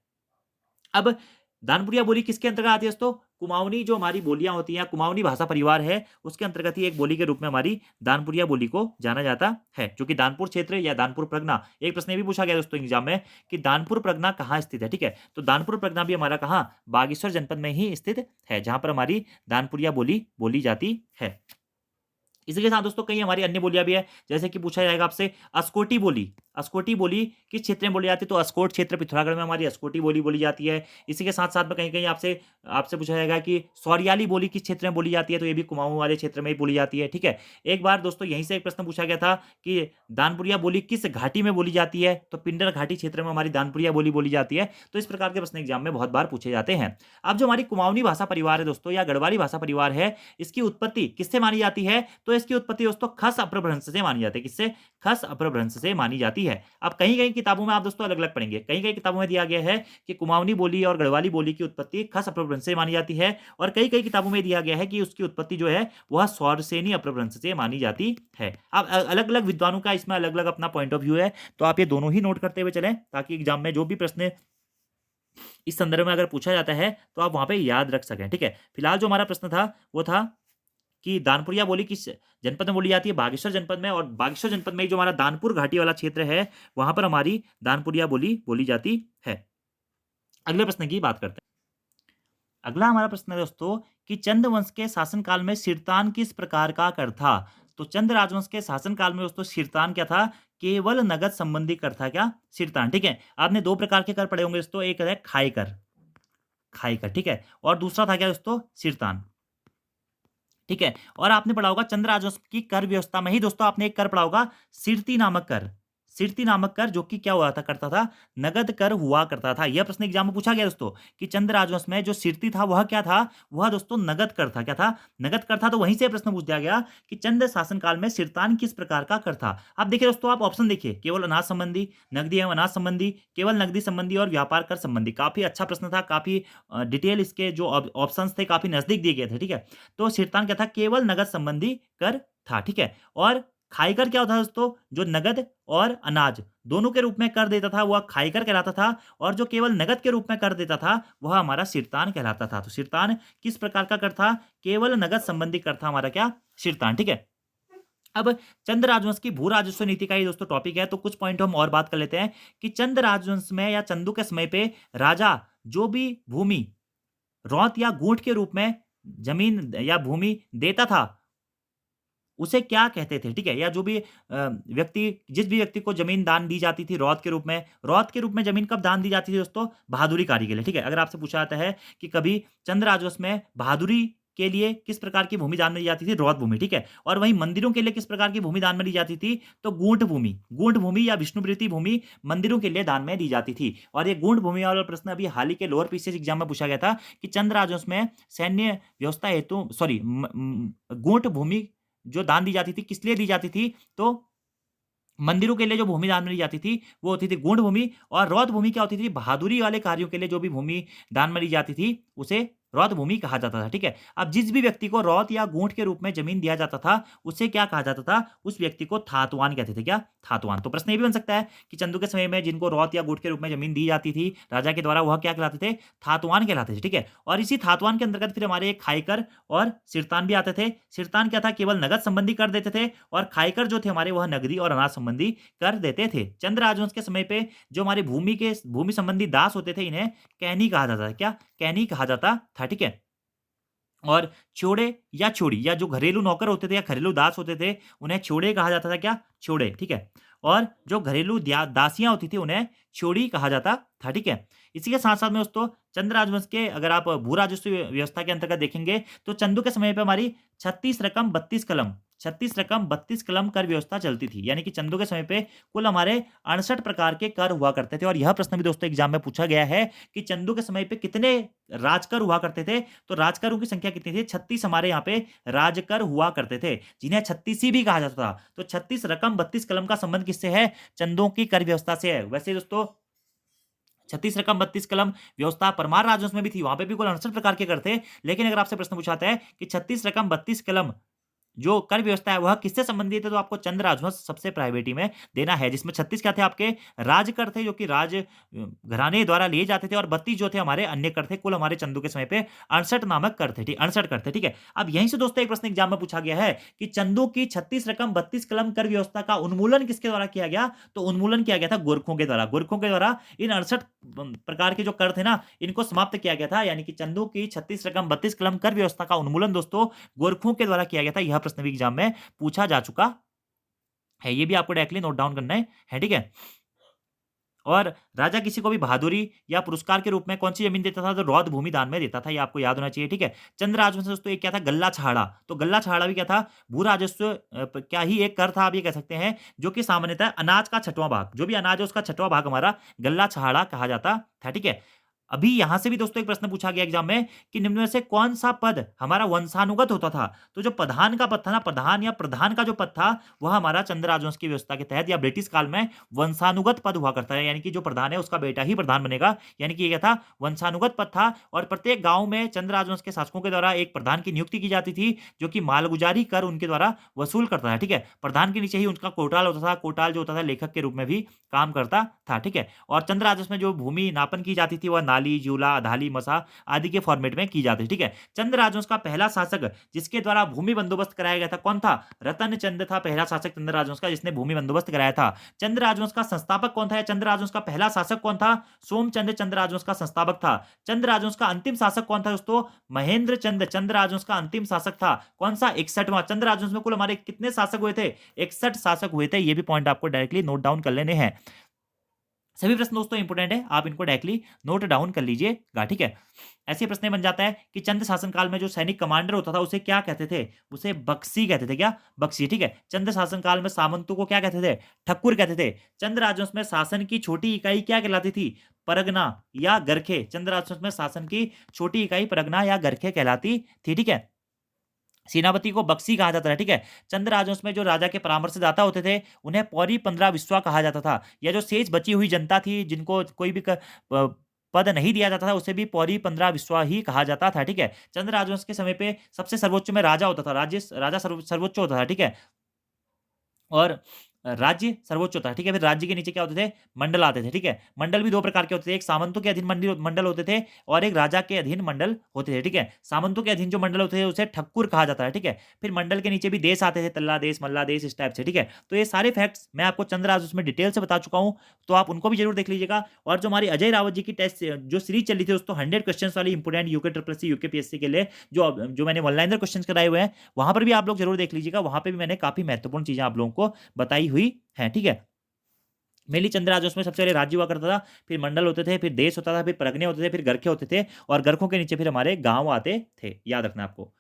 अब दानपुरिया बोली किसके अंतर्गत आती है दोस्तों? कुमाऊनी जो हमारी बोलियां होती हैं, कुमाऊनी भाषा परिवार है, उसके अंतर्गत ही एक बोली के रूप में हमारी दानपुरिया बोली को जाना जाता है, जो कि दानपुर क्षेत्र या दानपुर परगना। एक प्रश्न ये भी पूछा गया दोस्तों एग्जाम में कि दानपुर परगना कहाँ स्थित है? ठीक है, तो दानपुर परगना भी हमारा कहाँ? बागेश्वर जनपद में ही स्थित है, जहां पर हमारी दानपुरिया बोली बोली जाती है। इसी के साथ दोस्तों कई हमारी अन्य बोलियां भी है, जैसे कि पूछा जाएगा आपसे अस्कोटी बोली। अस्कोटी बोली किस क्षेत्र में बोली जाती है? तो अस्कोट क्षेत्र पिथौरागढ़ में हमारी अस्कोटी बोली बोली जाती है। इसी के साथ-साथ में कहीं-कहीं आपसे आपसे पूछा जाएगा कि सौरियाली बोली किस क्षेत्र में बोली जाती है? तो ये भी कुमाऊँ वाले क्षेत्र में ही बोली जाती है। ठीक है, एक बार दोस्तों यहीं से एक प्रश्न पूछा गया था कि दानपुरिया बोली किस घाटी में बोली जाती है? तो पिंडर घाटी क्षेत्र में हमारी दानपुरिया बोली बोली जाती है। तो इस प्रकार के प्रश्न एग्जाम में बहुत बार पूछे जाते हैं। अब जो हमारी कुमाऊनी भाषा परिवार है दोस्तों या गढ़वाली भाषा परिवार है, इसकी उत्पत्ति किससे मानी जाती है? तो इसकी उत्पत्ति दोस्तों खस अपभ्रंश से मानी जाती है। किससे? खस अपभ्रंश से मानी जाती है। अब कहीं-कहीं किताबों में आप दोस्तों अलग-अलग पढ़ेंगे। कहीं-कहीं किताबों में दिया गया है कि कुमाऊनी बोली और गढ़वाली बोली की उत्पत्ति खस अपभ्रंश से मानी जाती है और कई-कई किताबों में दिया गया है कि उसकी उत्पत्ति जो है वह सौरसेनी अपभ्रंश से मानी जाती है। अब अलग-अलग विद्वानों का इसमें अलग-अलग अपना पॉइंट ऑफ व्यू है, तो आप ये दोनों ही नोट करते हुए चलें ताकि एग्जाम में जो भी प्रश्न इस संदर्भ में अगर पूछा जाता है तो आप वहाँ पे याद रख सकें। ठीक है, फिलहाल जो हमारा प्रश्न था वो था कि दानपुरिया बोली किस जनपद में बोली जाती है? बागेश्वर जनपद में। और बागेश्वर जनपद में ही जो हमारा दानपुर घाटी वाला क्षेत्र है, वहाँ पर हमारी दानपुरिया बोली बोली जाती है। अगले प्रश्न की बात करते हैं। अगला हमारा प्रश्न है दोस्तों कि चंद वंश के शासनकाल में सिरतान किस प्रकार का कर था? तो चंद राजवंश के शासनकाल में दोस्तों सिरतान क्या था? केवल नगद संबंधी कर था। क्या? सिरतान। ठीक है, आपने 2 प्रकार के कर पढ़े होंगे दोस्तों, एक है खाई कर, खाई कर, ठीक है, और दूसरा था क्या दोस्तों? सिरतान। ठीक है, और आपने पढ़ा होगा चंद राजवंश की कर व्यवस्था में ही दोस्तों आपने एक कर पढ़ा होगा सिरती नामक कर। सिरती नामक कर जो कि क्या हुआ था करता था? नगद कर हुआ करता था। यह प्रश्न एग्जाम में पूछा गया दोस्तों कि चंद राजवंश में जो सिरती था वह क्या था? वह दोस्तों नगद कर था। क्या था? नगद कर था। तो वहीं से प्रश्न पूछ दिया गया कि चंद शासनकाल में सिरतान किस प्रकार का कर था? आप देखिए दोस्तों, आप ऑप्शन देखिए, केवल अनाज संबंधी, नगदी एवं अनाज संबंधी, केवल नगदी संबंधी और व्यापार कर संबंधी। काफी अच्छा प्रश्न था, काफी डिटेल इसके जो ऑप्शन थे काफी नजदीक दिए गए थे। ठीक है, तो सिरतान क्या था? केवल नगद संबंधी कर था। ठीक है, और खाईकर क्या होता है दोस्तों? जो नगद और अनाज दोनों के रूप में कर देता था वह खाईकर कहलाता था, और जो केवल नगद के रूप में कर देता था वह हमारा सिरतान कहलाता था। तो सिरतान किस प्रकार का कर था? केवल नगद संबंधी कर था हमारा क्या? सिरतान। ठीक है, अब चंद राजवंश की भू राजस्व नीति का ये दोस्तों टॉपिक है, तो कुछ पॉइंट हम और बात कर लेते हैं कि चंद राजवंश में या चंदू के समय पे राजा जो भी भूमि रौंत या गूंठ के रूप में जमीन या भूमि देता था उसे क्या कहते थे? ठीक है, या जो भी व्यक्ति जिस भी व्यक्ति को ज़मीन दान दी जाती थी रौत के रूप में ज़मीन कब दान दी जाती थी दोस्तों? बहादुरी कार्य के लिए। ठीक है, अगर आपसे पूछा जाता है कि कभी चंद राजवंश में बहादुरी के लिए किस प्रकार की भूमि दान में दी जाती थी? रौत भूमि। ठीक है, और वहीं मंदिरों के लिए किस प्रकार की भूमि दान में दी जाती थी? तो गूंठ भूमि या विष्णुप्रीति भूमि मंदिरों के लिए दान में दी जाती थी। और ये गूंठ भूमि वाला प्रश्न अभी हाल ही के लोअर पीसीएस एग्जाम में पूछा गया था कि चंद राजवंश में सैन्य व्यवस्था हेतु गूंठ भूमि जो दान दी जाती थी किस लिए दी जाती थी? तो मंदिरों के लिए जो भूमि दान में दी जाती थी वो होती थी गूढ़ भूमि, और रौत भूमि क्या होती थी? बहादुरी वाले कार्यों के लिए जो भी भूमि दान में दी जाती थी उसे रौद भूमि कहा जाता था, ठीक है? अब जिस भी व्यक्ति को रौद या गूँठ के रूप में ज़मीन दिया जाता था, उसे क्या कहा जाता था? उस व्यक्ति को थातवान कहते थे, क्या? थातवान। तो प्रश्न ये भी बन सकता है कि चंदू के समय में जिनको रौद या गूँठ के रूप में ज़मीन दी जाती थी राजा के द्वारा, वह क्या कहलाते थे? थातवान कहलाते थे, ठीक है? और इसी थातवान के अंतर्गत फिर हमारे खाईकर और सिरतान भी आते थे। सिरतान क्या था? केवल नगद संबंधी कर देते थे और खाईकर जो थे हमारे, वह नगदी और अनाज संबंधी कर देते थे। चंद राजवंश के समय पे जो हमारे भूमि संबंधी दास होते थे, इन्हें कहनी कहा जाता था, क्या? कहनी कहा जाता था, ठीक है? और छोड़े या छोड़ी या जो घरेलू नौकर होते थे या घरेलू दास होते थे, उन्हें छोड़े कहा जाता था, क्या? छोड़े, ठीक है? और जो घरेलू दासियाँ होती थी, उन्हें छोड़ी कहा जाता था, ठीक है? इसी के साथ-साथ में दोस्तों चंद राजवंश के अगर आप भू राजस्व व्यवस्था के अंतर्गत देखेंगे, तो चंदू के समय पे हमारी 36 रकम 32 कलम 36 रकम 32 कलम कर व्यवस्था चलती थी। यानी कि चंदू के समय पे कुल हमारे 68 प्रकार के कर हुआ करते थे और यह प्रश्न भी दोस्तों एग्ज़ाम में पूछा गया है कि चंदू के समय पे कितने राजकर हुआ करते थे? तो राजकरों की संख्या कितनी थी? 36 हमारे यहाँ पे राजकर हुआ करते थे, जिन्हें छत्तीसी भी कहा जाता था। तो 36 रकम 32 कलम का संबंध किससे है? चंदों की कर व्यवस्था से है। वैसे दोस्तों 36 रकम 32 कलम व्यवस्था परमार राजवंश में भी थी, वहाँ पे भी कुल 68 प्रकार के कर थे। लेकिन अगर आपसे प्रश्न पूछा जाता है कि 36 रकम 32 कलम जो कर व्यवस्था है वह किससे संबंधित है, तो आपको चंद राजवंश सबसे प्रायोरिटी में देना है, जिसमें 36 क्या थे आपके राजकर थे, जो कि घराने द्वारा लिए जाते थे और 32 जो थे हमारे अन्य कर थे। कुल हमारे चंदू के समय पे 68 नामक कर थे, ठीक 68 कर थे, ठीक है? अब यहीं से दोस्तों एक प्रश्न एग्जाम में पूछा गया है कि चंदू की 36 रकम 32 कलम कर व्यवस्था का उन्मूलन किसके द्वारा किया गया? तो उन्मूलन किया गया था गोरखों के द्वारा। गोरखों के द्वारा इन 68 प्रकार के जो कर थे ना, इनको समाप्त किया गया था। यानी कि चंदू की 36 रकम 32 कलम कर व्यवस्था का उन्मूलन दोस्तों गोरखों के द्वारा किया गया था। यह प्रश्न भी एग्जाम में पूछा जा चुका है। ये भी आपको डायरेक्टली नोट डाउन करना है, ठीक है? और राजा किसी को भी बहादुरी या पुरस्कार के रूप में कौन-सी ज़मीन देता था? तो रौद भूमि दान में देता था, ये आपको याद होना चाहिए, ठीक है? चंद राजवंश में दोस्तों एक क्या था? गल्ला छाड़ा। तो गल्ला छाड़ा भी क्या था? भू राजस्व क्या ही एक कर था, आप ये कह सकते हैं, जो कि सामान्यतः अनाज का छठवाँ भाग, जो भी अनाज है उसका छठवाँ भाग हमारा गल्ला छाड़ा कहा जाता था, ठीक है? अभी यहाँ से भी दोस्तों एक प्रश्न पूछा गया एग्जाम में कि निम्न में से कौन-सा पद हमारा वंशानुगत होता था? तो जो प्रधान का पद था ना, प्रधान या प्रधान का जो पद था, वह हमारा चंद राजवंश की व्यवस्था के तहत या ब्रिटिश काल में वंशानुगत पद हुआ करता है। यानी कि जो प्रधान है उसका बेटा ही प्रधान बनेगा। यानी कि ये क्या था? वंशानुगत पद था और प्रत्येक गाँव में चंद राजवंश के शासकों के द्वारा एक प्रधान की नियुक्ति की जाती थी, जो कि मालगुजारी कर उनके द्वारा वसूल करता था, ठीक है? प्रधान के नीचे ही उनका कोटाल होता था। कोटाल जो होता था लेखक के रूप में भी काम करता था, ठीक है? और चंद राजस्व में जो भूमि नापन की जाती थी, वह नाली, जूला, धाली, मसा आदि के फॉर्मेट में की जाती थी, ठीक है? चंद राजवंश का पहला शासक जिसके द्वारा भूमि बंदोबस्त कराया गया था, कौन था? रतन चंद था पहला शासक चंद राजवंश का, जिसने भूमि बंदोबस्त कराया था। चंद राजवंश का संस्थापक कौन था या चंद राजवंश का पहला शासक कौन था? सोमचंद चंद राजवंश का संस्थापक था। चंद राजवंश का अंतिम शासक कौन था दोस्तों? महेंद्र चंद चंद राजवंश का अंतिम शासक था। कौन सा? 61वां। चंद राजवंश में कुल हमारे कितने शासक हुए थे? 61 शासक हुए थे। ये भी पॉइंट आपको डायरेक्टली नोट डाउन कर लेने हैं। सभी प्रश्न दोस्तों इंपोर्टेंट है, आप इनको डायरेक्टली नोट डाउन कर लीजिएगा, ठीक है? ऐसे प्रश्न बन जाता है कि चंद शासन काल में जो सैनिक कमांडर होता था उसे क्या कहते थे? उसे बख्शी कहते थे, क्या? बख्शी, ठीक है? चंद शासन काल में सामंतों को क्या कहते थे? ठक्कुर कहते थे। चंद राजवंश में शासन की छोटी इकाई क्या कहलाती थी? परगना या गरखे। चंद राजवंश में शासन की छोटी इकाई परगना या गरखे कहलाती थी, ठीक है? सेनापति को बख्शी कहा जाता था, ठीक है? चंद राजवंश में जो राजा के परामर्शदाता होते थे, उन्हें पौरी 15 विश्वा कहा जाता था। या जो शेष बची हुई जनता थी, जिनको कोई भी पद नहीं दिया जाता था, उसे भी पौरी 15 विश्वा ही कहा जाता था, ठीक है? चंद राजवंश के समय पे सबसे सर्वोच्च में राजा होता था। राजा सर्वोच्च होता था, ठीक है? और राज्य सर्वोच्च होता है, ठीक है? फिर राज्य के नीचे क्या होते थे? मंडल आते थे, ठीक है? मंडल भी 2 प्रकार के होते थे, एक सामंतों के अधीन मंडल होते थे और एक राजा के अधीन मंडल होते थे, ठीक है? सामंतों के अधीन जो मंडल होते थे, उसे ठक्कुर कहा जाता है, ठीक है? फिर मंडल के नीचे भी देश आते थे, तल्ला देश, मल्ला देश, इस टाइप से, ठीक है? तो ये सारे फैक्ट्स मैं आपको चंद राज उसमें डिटेल से बता चुका हूँ, तो आप उनको भी ज़रूर देख लीजिएगा। और जो हमारी अजय रावत जी की टेस्ट जो सीरीज़ चली थी दोस्तों, 100 क्वेश्चंस वाली important UK triple C, UKPSC के लिए जो मैंने वन लाइनर क्वेश्चंस कराए हुए हैं, वहाँ पर भी आप लोग ज़रूर देख लीजिएगा। वहाँ पे भी मैंने काफ़ी महत्वपूर्ण चीज़ें आप लोगों को बताई हुई हैं, ठीक है? मेनली चंद राज उसमें सबसे पहले राज्य हुआ करता था, फिर मंडल होते थे, फिर देश होता था, फिर परगने होते थे, फिर गरखे होते थे और गरखों के नीचे फिर हमारे गाँव आते थे। याद रखना आपको।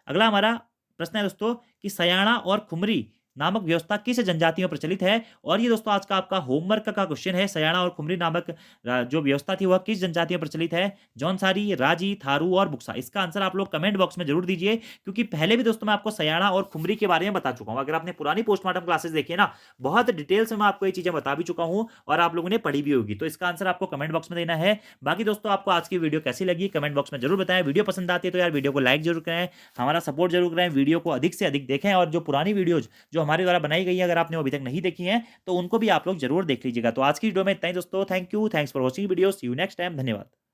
अगला हमारा प्रश्न है दोस्तों कि सयाना और खुमरी नामक व्यवस्था किस जनजाति में प्रचलित है? और ये दोस्तों आज का आपका होमवर्क का क्वेश्चन है, सयाना और खुमरी नामक जो व्यवस्था थी वह किस जनजाति में प्रचलित है? जौनसारी, राजी, थारू और बुक्सा। इसका आंसर आप लोग कमेंट बॉक्स में जरूर दीजिए, क्योंकि पहले भी दोस्तों मैं आपको सयाना और खुमरी के बारे में बता चुका हूं। अगर आपने पुरानी पोस्टमार्टम क्लासेस देखी है ना, बहुत डिटेल से मैं आपको ये चीजें बता भी चुका हूं और आप लोगों ने पढ़ी भी होगी। तो इसका आंसर आपको कमेंट बॉक्स में देना है। बाकी दोस्तों आपको आज की वीडियो कैसी लगी कमेंट बॉक्स में जरूर बताएं। वीडियो पसंद आती है तो यार वीडियो को लाइक जरूर करें, हमारा सपोर्ट जरूर करें, वीडियो को अधिक से अधिक देखें, और जो पुरानी वीडियोज जो हमारे द्वारा बनाई गई है अगर आपने अभी तक नहीं देखी है तो उनको भी आप लोग जरूर देख लीजिएगा। तो आज की वीडियो में इतना ही दोस्तों। Thank you, thanks for watching video, see you next time, धन्यवाद।